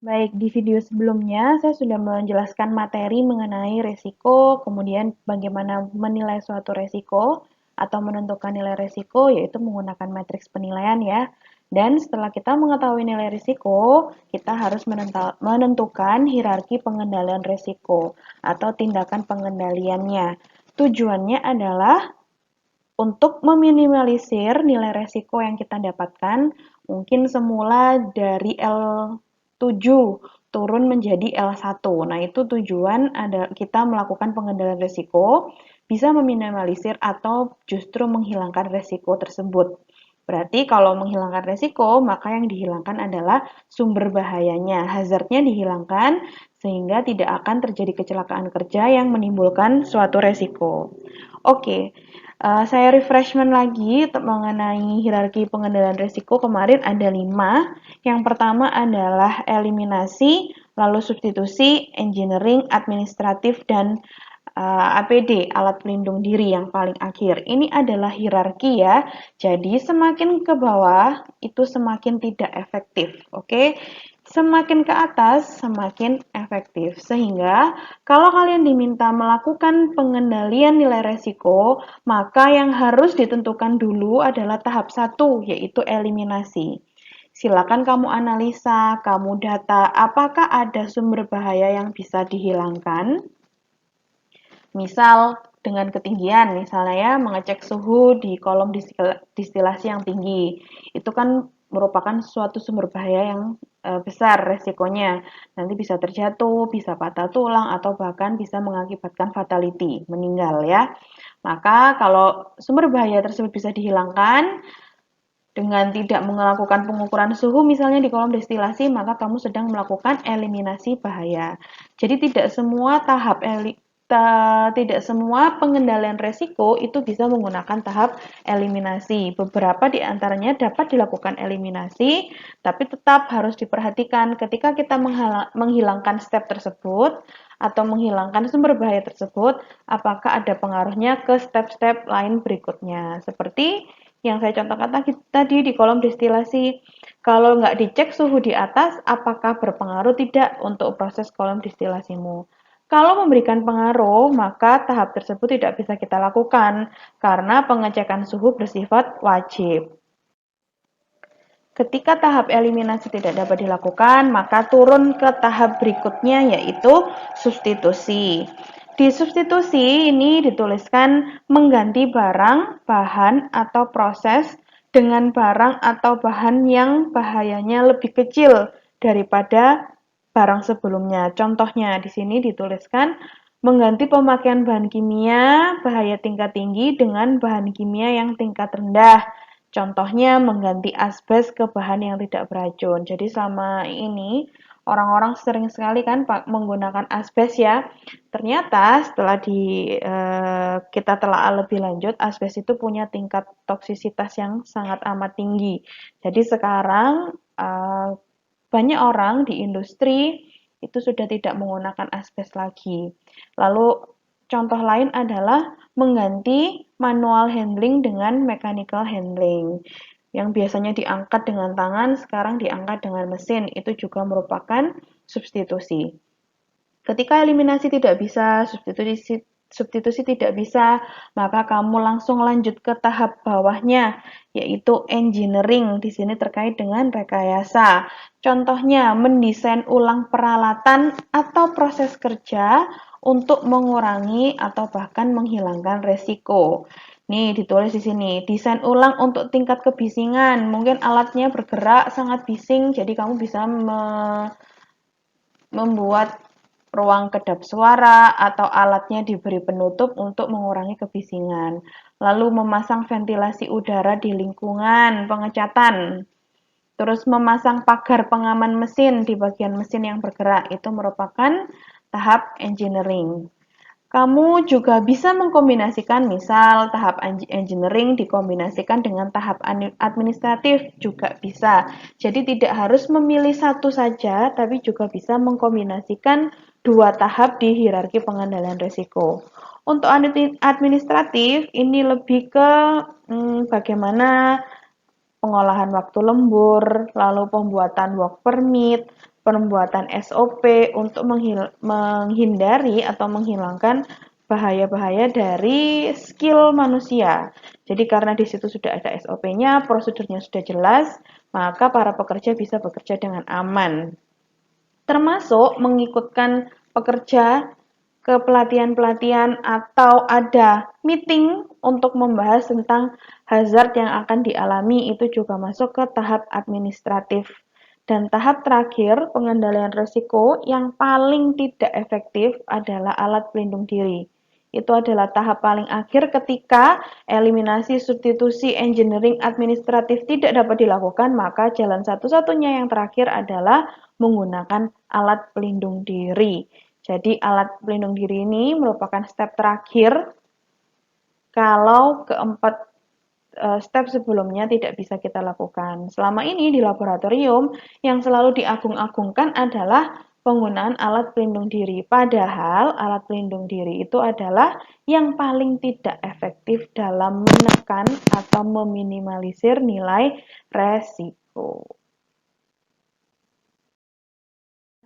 Baik, di video sebelumnya saya sudah menjelaskan materi mengenai resiko, kemudian bagaimana menilai suatu resiko atau menentukan nilai resiko, yaitu menggunakan matriks penilaian ya. Dan setelah kita mengetahui nilai risiko, kita harus menentukan hierarki pengendalian risiko atau tindakan pengendaliannya. Tujuannya adalah untuk meminimalisir nilai resiko yang kita dapatkan, mungkin semula dari L7 turun menjadi L1. Nah, itu tujuan ada kita melakukan pengendalian resiko, bisa meminimalisir atau justru menghilangkan resiko tersebut. Berarti kalau menghilangkan resiko, maka yang dihilangkan adalah sumber bahayanya. Hazardnya dihilangkan sehingga tidak akan terjadi kecelakaan kerja yang menimbulkan suatu resiko. Oke, saya refreshment lagi mengenai hierarki pengendalian risiko. Kemarin ada 5. Yang pertama adalah eliminasi, lalu substitusi, engineering, administratif, dan APD, alat pelindung diri yang paling akhir. Ini adalah hierarki ya. Jadi semakin ke bawah itu semakin tidak efektif. Oke. Semakin ke atas, semakin efektif. Sehingga, kalau kalian diminta melakukan pengendalian nilai resiko, maka yang harus ditentukan dulu adalah tahap 1, yaitu eliminasi. Silakan kamu analisa, kamu data, apakah ada sumber bahaya yang bisa dihilangkan. Misal, dengan ketinggian, misalnya ya, mengecek suhu di kolom distilasi yang tinggi. Itu kan merupakan suatu sumber bahaya yang besar resikonya. Nanti bisa terjatuh, bisa patah tulang, atau bahkan bisa mengakibatkan fatality, meninggal ya. Maka kalau sumber bahaya tersebut bisa dihilangkan dengan tidak melakukan pengukuran suhu misalnya di kolom destilasi, maka kamu sedang melakukan eliminasi bahaya. Jadi tidak semua pengendalian resiko itu bisa menggunakan tahap eliminasi. Beberapa di antaranya dapat dilakukan eliminasi, tapi tetap harus diperhatikan ketika kita menghilangkan step tersebut atau menghilangkan sumber bahaya tersebut, apakah ada pengaruhnya ke step-step lain berikutnya. Seperti yang saya contohkan tadi di kolom destilasi, kalau nggak dicek suhu di atas, apakah berpengaruh tidak untuk proses kolom destilasimu? Kalau memberikan pengaruh, maka tahap tersebut tidak bisa kita lakukan karena pengecekan suhu bersifat wajib. Ketika tahap eliminasi tidak dapat dilakukan, maka turun ke tahap berikutnya yaitu substitusi. Di substitusi ini dituliskan mengganti barang, bahan, atau proses dengan barang atau bahan yang bahayanya lebih kecil daripada barang sebelumnya. Contohnya di sini dituliskan mengganti pemakaian bahan kimia bahaya tingkat tinggi dengan bahan kimia yang tingkat rendah. Contohnya mengganti asbes ke bahan yang tidak beracun. Jadi selama ini orang-orang sering sekali kan menggunakan asbes ya. Ternyata setelah kita telah lebih lanjut, asbes itu punya tingkat toksisitas yang sangat amat tinggi. Jadi sekarang banyak orang di industri itu sudah tidak menggunakan asbes lagi. Lalu contoh lain adalah mengganti manual handling dengan mechanical handling. Yang biasanya diangkat dengan tangan, sekarang diangkat dengan mesin. Itu juga merupakan substitusi. Ketika eliminasi tidak bisa, substitusi tidak bisa, maka kamu langsung lanjut ke tahap bawahnya, yaitu engineering. Di sini terkait dengan rekayasa. Contohnya, mendesain ulang peralatan atau proses kerja untuk mengurangi atau bahkan menghilangkan resiko. Nih, ditulis di sini, desain ulang untuk tingkat kebisingan. Mungkin alatnya bergerak sangat bising, jadi kamu bisa membuat ruang kedap suara atau alatnya diberi penutup untuk mengurangi kebisingan. Lalu memasang ventilasi udara di lingkungan pengecatan. Terus memasang pagar pengaman mesin di bagian mesin yang bergerak. Itu merupakan tahap engineering. Kamu juga bisa mengkombinasikan, misal tahap engineering dikombinasikan dengan tahap administratif juga bisa. Jadi tidak harus memilih satu saja, tapi juga bisa mengkombinasikan dua tahap di hierarki pengendalian risiko. Untuk administratif, ini lebih ke bagaimana pengolahan waktu lembur, lalu pembuatan work permit, pembuatan SOP untuk menghindari atau menghilangkan bahaya-bahaya dari skill manusia. Jadi karena di situ sudah ada SOP-nya, prosedurnya sudah jelas, maka para pekerja bisa bekerja dengan aman. Termasuk mengikutkan pekerja ke pelatihan-pelatihan atau ada meeting untuk membahas tentang hazard yang akan dialami, itu juga masuk ke tahap administratif. Dan tahap terakhir, pengendalian risiko yang paling tidak efektif adalah alat pelindung diri. Itu adalah tahap paling akhir ketika eliminasi substitusi engineering administratif tidak dapat dilakukan, maka jalan satu-satunya yang terakhir adalah menggunakan alat pelindung diri. Jadi alat pelindung diri ini merupakan step terakhir kalau keempat step sebelumnya tidak bisa kita lakukan. Selama ini di laboratorium yang selalu diagung-agungkan adalah penggunaan alat pelindung diri. Padahal alat pelindung diri itu adalah yang paling tidak efektif dalam menekan atau meminimalisir nilai resiko.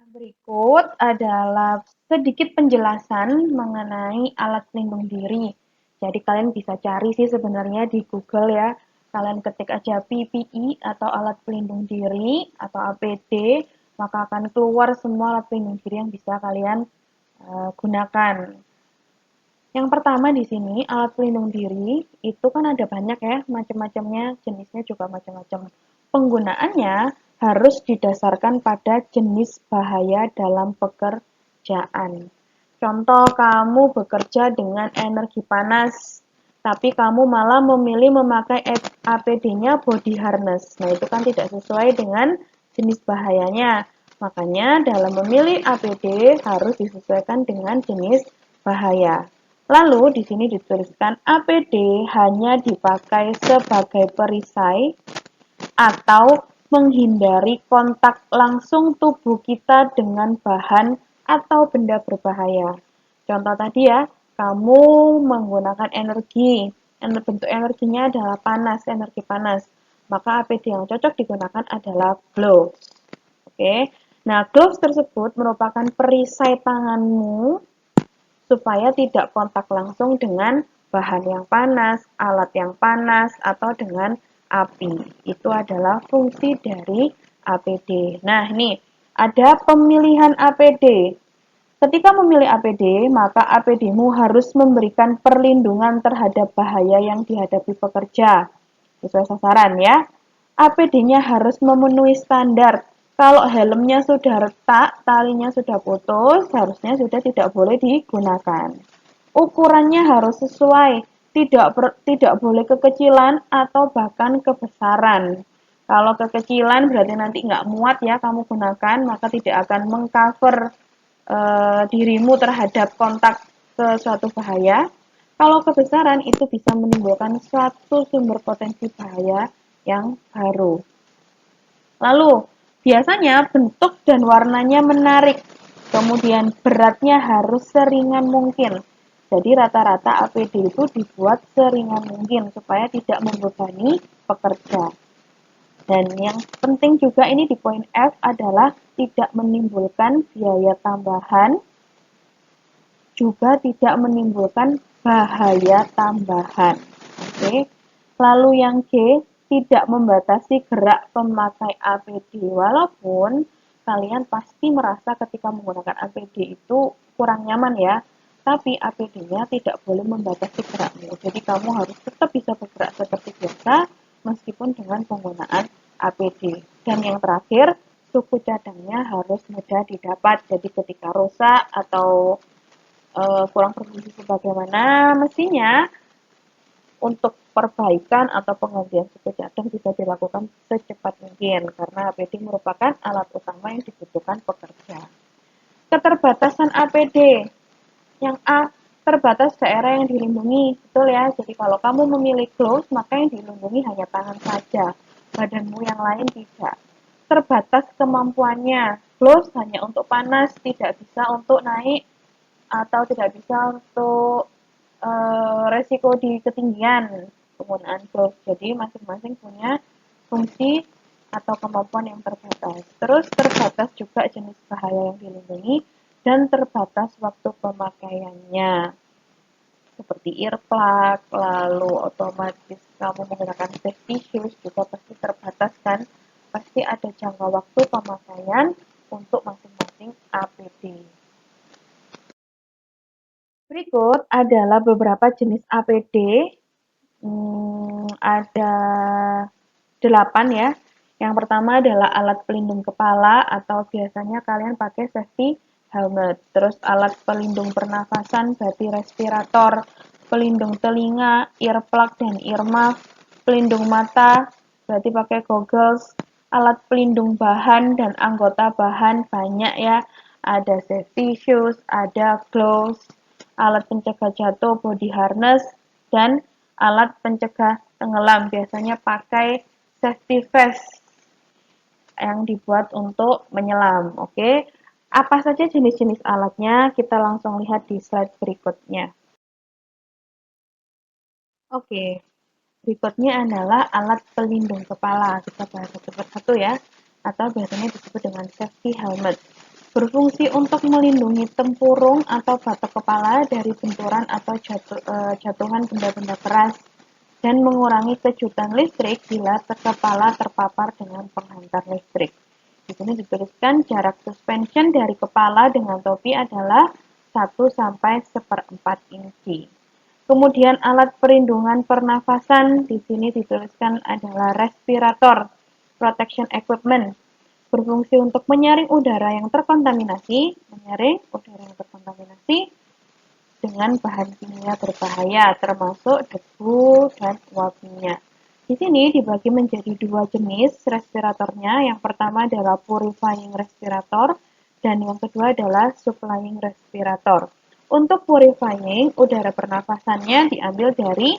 Berikut adalah sedikit penjelasan mengenai alat pelindung diri. Jadi kalian bisa cari sih sebenarnya di Google ya. Kalian ketik aja PPE atau alat pelindung diri atau APD, maka akan keluar semua alat pelindung diri yang bisa kalian gunakan. Yang pertama di sini alat pelindung diri itu kan ada banyak ya macam-macamnya, jenisnya juga macam-macam. Penggunaannya harus didasarkan pada jenis bahaya dalam pekerjaan. Contoh, kamu bekerja dengan energi panas, tapi kamu malah memilih memakai APD-nya body harness. Nah, itu kan tidak sesuai dengan jenis bahayanya. Makanya dalam memilih APD harus disesuaikan dengan jenis bahaya. Lalu di sini dituliskan APD hanya dipakai sebagai perisai atau menghindari kontak langsung tubuh kita dengan bahan atau benda berbahaya. Contoh tadi ya, kamu menggunakan energi, bentuk energinya adalah panas, energi panas. Maka APD yang cocok digunakan adalah gloves. Oke. Nah, gloves tersebut merupakan perisai tanganmu supaya tidak kontak langsung dengan bahan yang panas, alat yang panas, atau dengan api. Itu adalah fungsi dari APD. Nah, ini ada pemilihan APD. Ketika memilih APD, maka APD-mu harus memberikan perlindungan terhadap bahaya yang dihadapi pekerja. Sesuai sasaran ya. APD-nya harus memenuhi standar. Kalau helmnya sudah retak, talinya sudah putus, harusnya sudah tidak boleh digunakan. Ukurannya harus sesuai, tidak boleh kekecilan atau bahkan kebesaran. Kalau kekecilan berarti nanti nggak muat ya kamu gunakan, maka tidak akan mengcover dirimu terhadap kontak ke suatu bahaya. Kalau kebesaran itu bisa menimbulkan suatu sumber potensi bahaya yang baru. Lalu, biasanya bentuk dan warnanya menarik, kemudian beratnya harus seringan mungkin. Jadi rata-rata APD itu dibuat seringan mungkin supaya tidak membebani pekerja. Dan yang penting juga ini di poin F adalah tidak menimbulkan biaya tambahan, juga tidak menimbulkan bahaya tambahan. Oke. Lalu yang G, tidak membatasi gerak pemakai APD. Walaupun kalian pasti merasa ketika menggunakan APD itu kurang nyaman ya, tapi APD-nya tidak boleh membatasi gerakmu. Jadi kamu harus tetap bisa bergerak seperti biasa meskipun dengan penggunaan APD. Dan yang terakhir, suku cadangnya harus mudah didapat. Jadi ketika rusak atau kurang berfungsi sebagaimana mestinya, untuk perbaikan atau penggantian suku cadang bisa dilakukan secepat mungkin karena APD merupakan alat utama yang dibutuhkan pekerja. Keterbatasan APD. Yang A, terbatas daerah yang dilindungi. Betul ya, jadi kalau kamu memilih gloves, maka yang dilindungi hanya tangan saja, badanmu yang lain tidak. Terbatas kemampuannya, gloves hanya untuk panas, tidak bisa untuk naik atau tidak bisa untuk resiko di ketinggian penggunaan gloves. Jadi masing-masing punya fungsi atau kemampuan yang terbatas. Terus terbatas juga jenis bahaya yang dilindungi dan terbatas waktu pemakaiannya. Seperti earplug, lalu otomatis kamu menggunakan safety shoes juga pasti terbatas kan, pasti ada jangka waktu pemakaian untuk masing-masing APD. Berikut adalah beberapa jenis APD, ada 8 ya. Yang pertama adalah alat pelindung kepala atau biasanya kalian pakai safety helmet. Terus alat pelindung pernafasan berarti respirator, pelindung telinga, earplug dan earmuff, pelindung mata berarti pakai goggles, alat pelindung bahan dan anggota bahan banyak ya. Ada safety shoes, ada gloves, alat pencegah jatuh body harness, dan alat pencegah tenggelam. Biasanya pakai safety vest yang dibuat untuk menyelam. Oke, apa saja jenis-jenis alatnya? Kita langsung lihat di slide berikutnya. Oke, berikutnya adalah alat pelindung kepala. Kita bahas satu persatu ya, atau biasanya disebut dengan safety helmet. Berfungsi untuk melindungi tempurung atau batok kepala dari benturan atau jatuhan benda-benda keras dan mengurangi kejutan listrik bila kepala terpapar dengan penghantar listrik. Di sini dituliskan jarak suspension dari kepala dengan topi adalah 1–1/4 inci. Kemudian alat perlindungan pernafasan di sini dituliskan adalah respirator, protection equipment, berfungsi untuk menyaring udara yang terkontaminasi, dengan bahan kimia berbahaya, termasuk debu dan uap minyak. Di sini dibagi menjadi dua jenis respiratornya. Yang pertama adalah purifying respirator, dan yang kedua adalah supplying respirator. Untuk purifying, udara pernafasannya diambil dari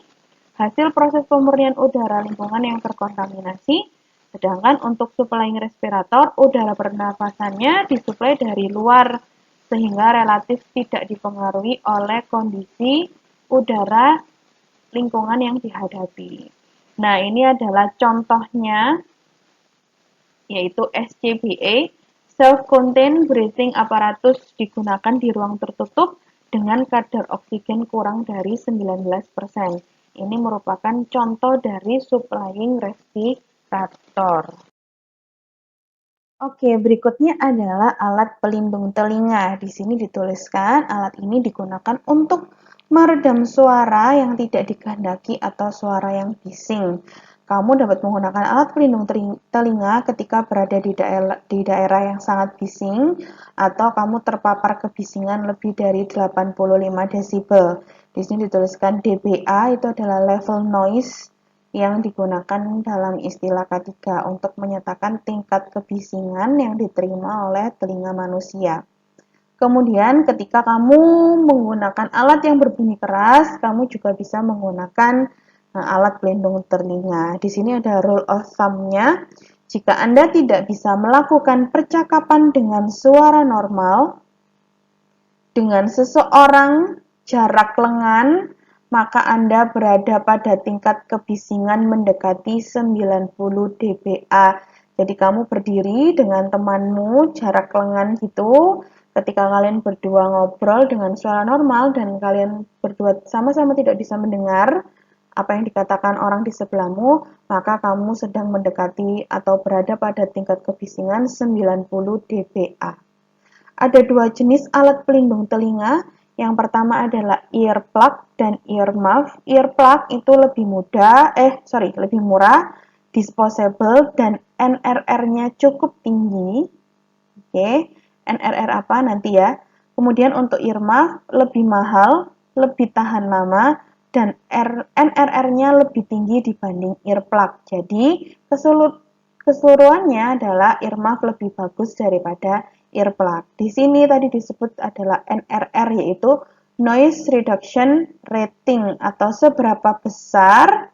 hasil proses pemurnian udara lingkungan yang terkontaminasi, sedangkan untuk supplying respirator, udara pernafasannya disuplai dari luar sehingga relatif tidak dipengaruhi oleh kondisi udara lingkungan yang dihadapi. Nah, ini adalah contohnya, yaitu SCBA, Self-Contained Breathing Apparatus, digunakan di ruang tertutup dengan kadar oksigen kurang dari 19%. Ini merupakan contoh dari supplying respirator. Oke, berikutnya adalah alat pelindung telinga. Di sini dituliskan alat ini digunakan untuk meredam suara yang tidak dikehendaki atau suara yang bising. Kamu dapat menggunakan alat pelindung telinga ketika berada di daerah yang sangat bising atau kamu terpapar kebisingan lebih dari 85 desibel. Di sini dituliskan dBA, itu adalah level noise yang digunakan dalam istilah K3 untuk menyatakan tingkat kebisingan yang diterima oleh telinga manusia. Kemudian ketika kamu menggunakan alat yang berbunyi keras, kamu juga bisa menggunakan alat pelindung telinga. Di sini ada rule of thumb-nya. Jika Anda tidak bisa melakukan percakapan dengan suara normal dengan seseorang jarak lengan, maka Anda berada pada tingkat kebisingan mendekati 90 dBA. Jadi kamu berdiri dengan temanmu jarak lengan gitu, ketika kalian berdua ngobrol dengan suara normal dan kalian berdua sama-sama tidak bisa mendengar apa yang dikatakan orang di sebelahmu, maka kamu sedang mendekati atau berada pada tingkat kebisingan 90 dBA. Ada dua jenis alat pelindung telinga. Yang pertama adalah earplug dan earmuff. Earplug itu lebih murah, disposable, dan NRR-nya cukup tinggi. Oke, NRR apa nanti ya. Kemudian untuk earmuff lebih mahal, lebih tahan lama, dan NRR-nya lebih tinggi dibanding earplug. Jadi keseluruhannya adalah earmuff lebih bagus daripada earplug. Di sini tadi disebut adalah NRR, yaitu Noise Reduction Rating, atau seberapa besar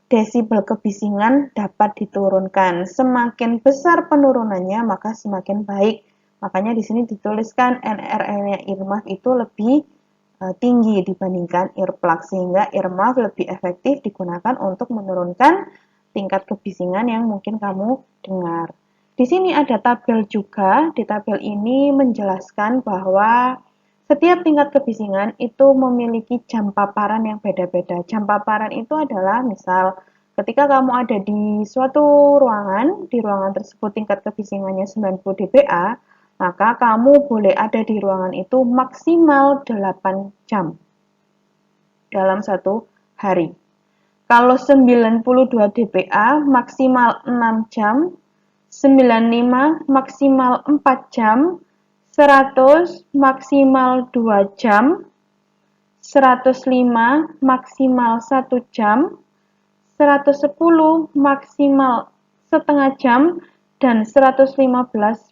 desibel kebisingan dapat diturunkan. Semakin besar penurunannya, maka semakin baik. Makanya di sini dituliskan NRR-nya earmuff itu lebih tinggi dibandingkan earplug, sehingga earmuff lebih efektif digunakan untuk menurunkan tingkat kebisingan yang mungkin kamu dengar. Di sini ada tabel juga. Di tabel ini menjelaskan bahwa setiap tingkat kebisingan itu memiliki jam paparan yang beda-beda. Jam paparan itu adalah misal ketika kamu ada di suatu ruangan, di ruangan tersebut tingkat kebisingannya 90 dBA, maka kamu boleh ada di ruangan itu maksimal 8 jam dalam satu hari. Kalau 92 dBA maksimal 6 jam, 95 maksimal 4 jam, 100 maksimal 2 jam, 105 maksimal 1 jam, 110 maksimal setengah jam, dan 115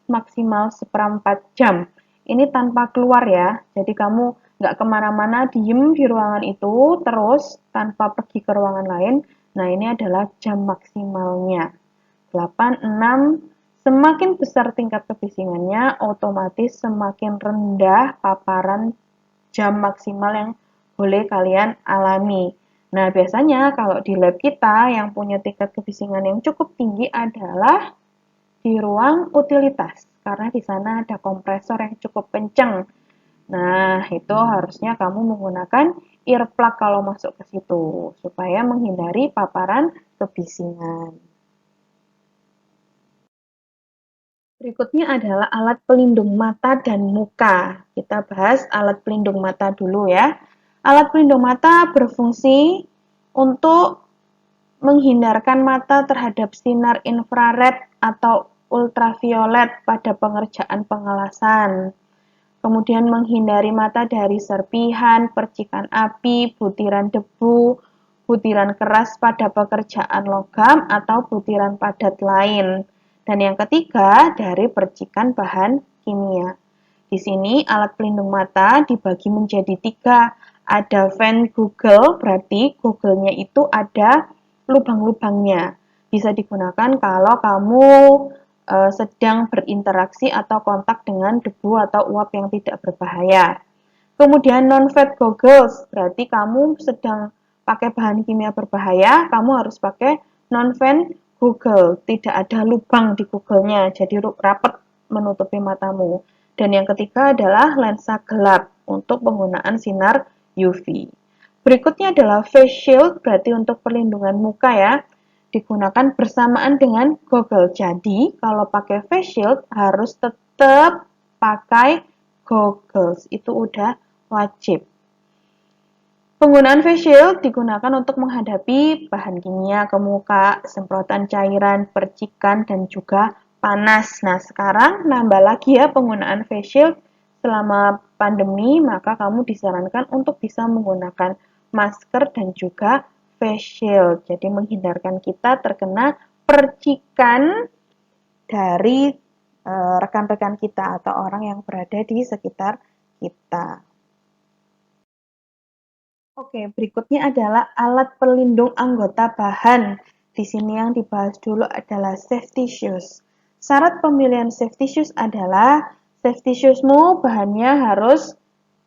maksimal seperempat jam. Ini tanpa keluar ya, jadi kamu nggak kemana-mana, diem di ruangan itu terus tanpa pergi ke ruangan lain. Nah, ini adalah jam maksimalnya. 8, 6, semakin besar tingkat kebisingannya, otomatis semakin rendah paparan jam maksimal yang boleh kalian alami. Nah, biasanya kalau di lab kita yang punya tingkat kebisingan yang cukup tinggi adalah di ruang utilitas, karena di sana ada kompresor yang cukup kencang. Nah, itu harusnya kamu menggunakan earplug kalau masuk ke situ, supaya menghindari paparan kebisingan. Berikutnya adalah alat pelindung mata dan muka. Kita bahas alat pelindung mata dulu ya. Alat pelindung mata berfungsi untuk menghindarkan mata terhadap sinar infrared atau ultraviolet pada pengerjaan pengelasan. Kemudian menghindari mata dari serpihan, percikan api, butiran debu, butiran keras pada pekerjaan logam, atau butiran padat lain. Dan yang ketiga, dari percikan bahan kimia. Di sini alat pelindung mata dibagi menjadi 3. Ada Van Google, berarti Google-nya itu ada lubang-lubangnya. Bisa digunakan kalau kamu sedang berinteraksi atau kontak dengan debu atau uap yang tidak berbahaya. Kemudian non-fat goggles, berarti kamu sedang pakai bahan kimia berbahaya, kamu harus pakai non-fat Google, tidak ada lubang di Google-nya, jadi rapat menutupi matamu. Dan yang ketiga adalah lensa gelap untuk penggunaan sinar UV. Berikutnya adalah face shield, berarti untuk perlindungan muka ya, digunakan bersamaan dengan goggle. Jadi, kalau pakai face shield harus tetap pakai goggles. Itu udah wajib. Penggunaan face shield digunakan untuk menghadapi bahan kimia ke muka, semprotan cairan, percikan, dan juga panas. Nah, sekarang nambah lagi ya penggunaan face shield selama pandemi, maka kamu disarankan untuk bisa menggunakan masker dan juga face shield. Jadi menghindarkan kita terkena percikan dari rekan-rekan kita atau orang yang berada di sekitar kita. Oke, berikutnya adalah alat pelindung anggota bahan. Di sini yang dibahas dulu adalah safety shoes. Syarat pemilihan safety shoes adalah safety shoesmu bahannya harus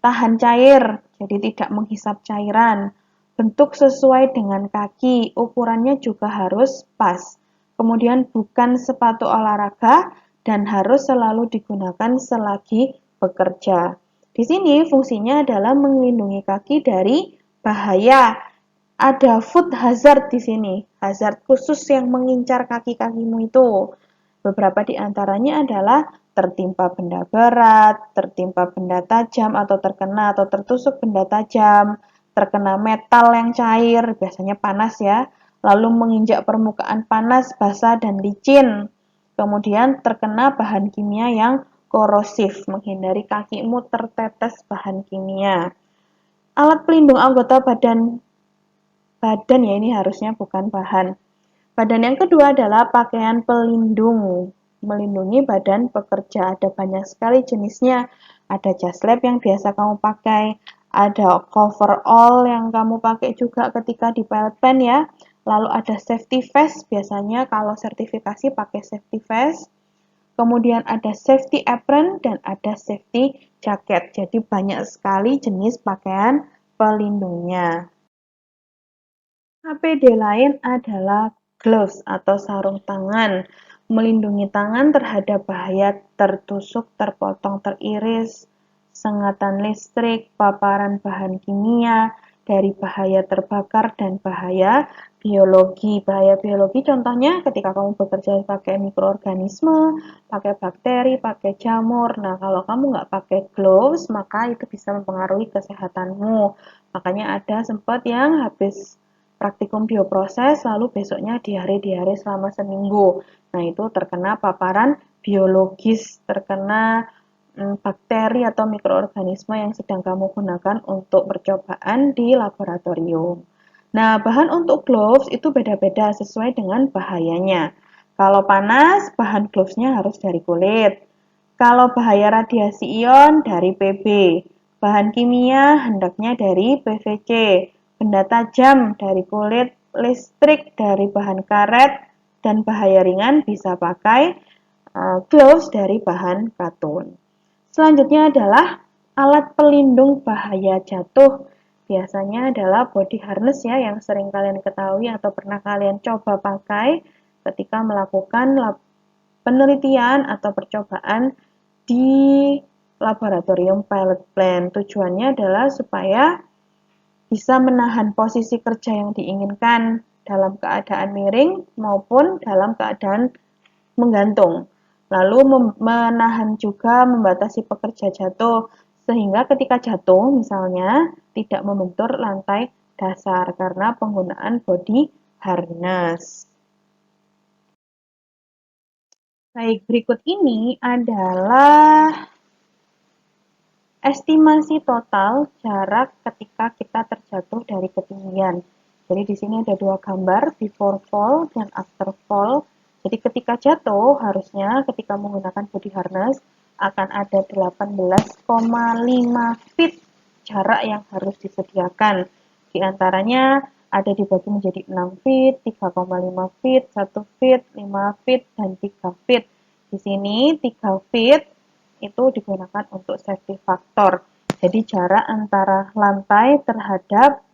tahan cair, jadi tidak menghisap cairan. Bentuk sesuai dengan kaki, ukurannya juga harus pas. Kemudian bukan sepatu olahraga dan harus selalu digunakan selagi bekerja. Di sini fungsinya adalah melindungi kaki dari bahaya. Ada food hazard di sini, hazard khusus yang mengincar kaki-kakimu itu. Beberapa di antaranya adalah tertimpa benda berat, tertimpa benda tajam atau terkena atau tertusuk benda tajam, terkena metal yang cair, biasanya panas ya, lalu menginjak permukaan panas, basah, dan licin. Kemudian terkena bahan kimia yang korosif, menghindari kakimu tertetes bahan kimia. Alat pelindung anggota badan ya ini harusnya bukan bahan. Badan yang kedua adalah pakaian pelindung, melindungi badan pekerja. Ada banyak sekali jenisnya. Ada jas lab yang biasa kamu pakai, ada coverall yang kamu pakai juga ketika di pilot pen ya. Lalu ada safety vest, biasanya kalau sertifikasi pakai safety vest. Kemudian ada safety apron dan ada safety jacket. Jadi banyak sekali jenis pakaian pelindungnya. APD lain adalah gloves atau sarung tangan, melindungi tangan terhadap bahaya tertusuk, terpotong, teriris, sengatan listrik, paparan bahan kimia, dari bahaya terbakar dan bahaya biologi. Bahaya biologi contohnya ketika kamu bekerja pakai mikroorganisme, pakai bakteri, pakai jamur. Nah, kalau kamu nggak pakai gloves, maka itu bisa mempengaruhi kesehatanmu. Makanya ada sempat yang habis praktikum bioproses, lalu besoknya diare-diare selama seminggu. Nah, itu terkena paparan biologis, terkena bakteri atau mikroorganisme yang sedang kamu gunakan untuk percobaan di laboratorium. Nah, bahan untuk gloves itu beda-beda sesuai dengan bahayanya. Kalau panas, bahan glovesnya harus dari kulit. Kalau bahaya radiasi ion dari PB. Bahan kimia hendaknya dari PVC. Benda tajam dari kulit, listrik dari bahan karet, dan bahaya ringan bisa pakai gloves dari bahan katun. Selanjutnya adalah alat pelindung bahaya jatuh. Biasanya adalah body harness ya yang sering kalian ketahui atau pernah kalian coba pakai ketika melakukan penelitian atau percobaan di laboratorium pilot plant. Tujuannya adalah supaya bisa menahan posisi kerja yang diinginkan dalam keadaan miring maupun dalam keadaan menggantung. Lalu menahan juga membatasi pekerja jatuh sehingga ketika jatuh misalnya tidak membentur lantai dasar karena penggunaan body harness. Baik, berikut ini adalah estimasi total jarak ketika kita terjatuh dari ketinggian. Jadi di sini ada dua gambar, before fall dan after fall. Jadi ketika jatuh, harusnya ketika menggunakan body harness akan ada 18,5 feet jarak yang harus disediakan. Di antaranya ada dibagi menjadi 6 feet, 3,5 feet, 1 feet, 5 feet, dan 3 feet. Di sini 3 feet itu digunakan untuk safety factor. Jadi jarak antara lantai terhadap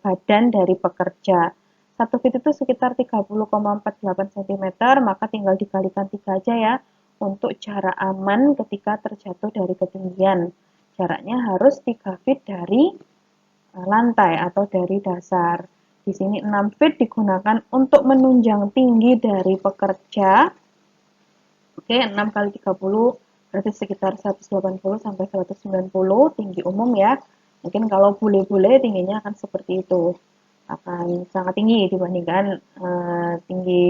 badan dari pekerja. 1 feet itu sekitar 30,48 cm, maka tinggal dikalikan 3 aja ya untuk jarak aman ketika terjatuh dari ketinggian. Jaraknya harus 3 feet dari lantai atau dari dasar. Di sini 6 feet digunakan untuk menunjang tinggi dari pekerja. Oke, 6 kali 30 berarti sekitar 180 sampai 190 tinggi umum ya. Mungkin kalau bule-bule tingginya akan seperti itu. Akan sangat tinggi dibandingkan tinggi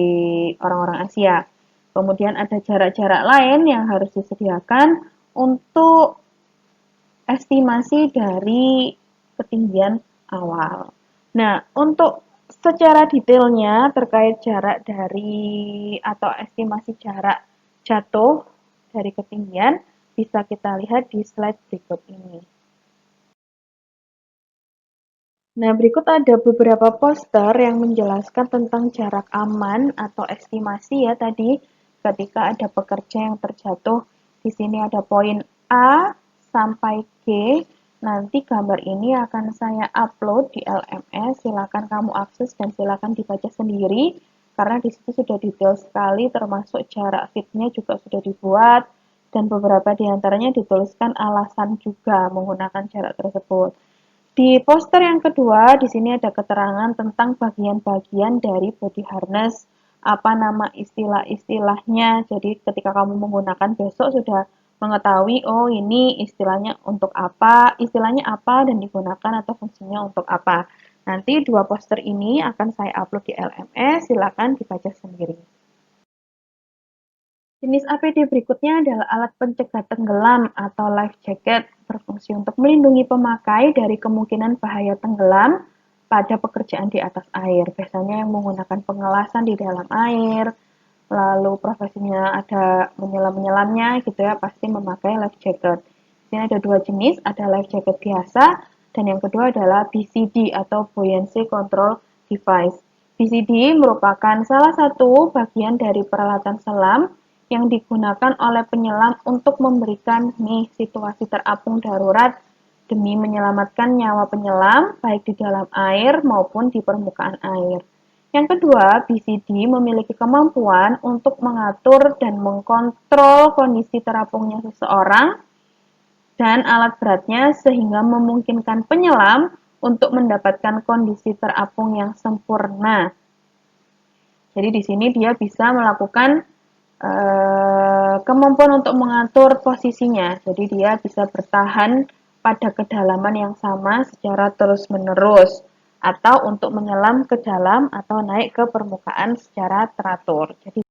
orang-orang Asia. Kemudian ada jarak-jarak lain yang harus disediakan untuk estimasi dari ketinggian awal. Nah, untuk secara detailnya terkait jarak dari atau estimasi jarak jatuh dari ketinggian bisa kita lihat di slide berikut ini. Nah, berikut ada beberapa poster yang menjelaskan tentang jarak aman atau estimasi ya tadi ketika ada pekerja yang terjatuh. Di sini ada poin A sampai G. Nanti gambar ini akan saya upload di LMS. Silakan kamu akses dan silakan dibaca sendiri karena di situ sudah detail sekali termasuk jarak fitnya juga sudah dibuat dan beberapa diantaranya dituliskan alasan juga menggunakan jarak tersebut. Di poster yang kedua, di sini ada keterangan tentang bagian-bagian dari body harness, apa nama istilah-istilahnya. Jadi ketika kamu menggunakan besok sudah mengetahui, oh ini istilahnya untuk apa, istilahnya apa dan digunakan atau fungsinya untuk apa. Nanti dua poster ini akan saya upload di LMS, silakan dibaca sendiri. Jenis APD berikutnya adalah alat pencegah tenggelam atau life jacket, berfungsi untuk melindungi pemakai dari kemungkinan bahaya tenggelam pada pekerjaan di atas air. Biasanya yang menggunakan pengelasan di dalam air, lalu profesinya ada menyelam-menyelamnya gitu ya, pasti memakai life jacket. Di sini ada dua jenis, ada life jacket biasa dan yang kedua adalah BCD atau Buoyancy Control Device. BCD merupakan salah satu bagian dari peralatan selam yang digunakan oleh penyelam untuk memberikan nih situasi terapung darurat demi menyelamatkan nyawa penyelam baik di dalam air maupun di permukaan air. Yang kedua, BCD memiliki kemampuan untuk mengatur dan mengkontrol kondisi terapungnya seseorang dan alat beratnya sehingga memungkinkan penyelam untuk mendapatkan kondisi terapung yang sempurna. Jadi di sini dia bisa melakukan kemampuan untuk mengatur posisinya. Jadi dia bisa bertahan pada kedalaman yang sama secara terus-menerus atau untuk menyelam ke dalam atau naik ke permukaan secara teratur. Jadi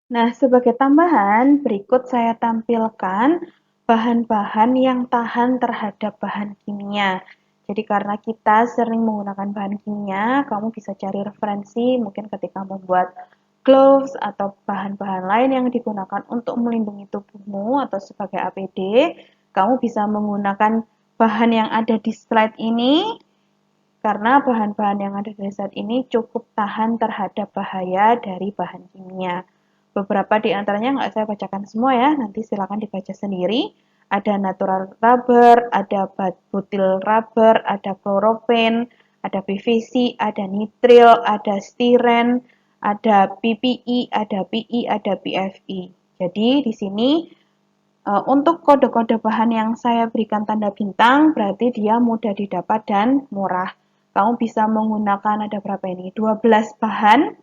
nah, sebagai tambahan, berikut saya tampilkan bahan-bahan yang tahan terhadap bahan kimia. Jadi karena kita sering menggunakan bahan kimia, kamu bisa cari referensi mungkin ketika membuat gloves atau bahan-bahan lain yang digunakan untuk melindungi tubuhmu atau sebagai APD, kamu bisa menggunakan bahan yang ada di slide ini karena bahan-bahan yang ada di saat ini cukup tahan terhadap bahaya dari bahan kimia. Beberapa di antaranya nggak saya bacakan semua ya, nanti silakan dibaca sendiri. Ada natural rubber, ada butyl rubber, ada fluoropen, ada PVC, ada nitril, ada stiren, ada PPE, ada PE, ada PFE. Jadi di sini untuk kode-kode bahan yang saya berikan tanda bintang, berarti dia mudah didapat dan murah. Kamu bisa menggunakan ada berapa ini? 12 bahan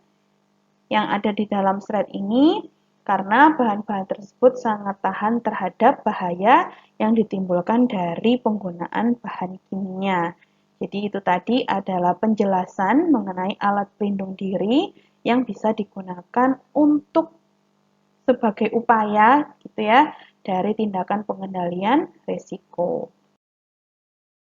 yang ada di dalam slide ini karena bahan-bahan tersebut sangat tahan terhadap bahaya yang ditimbulkan dari penggunaan bahan kimia. Jadi itu tadi adalah penjelasan mengenai alat pelindung diri yang bisa digunakan untuk sebagai upaya gitu ya dari tindakan pengendalian risiko.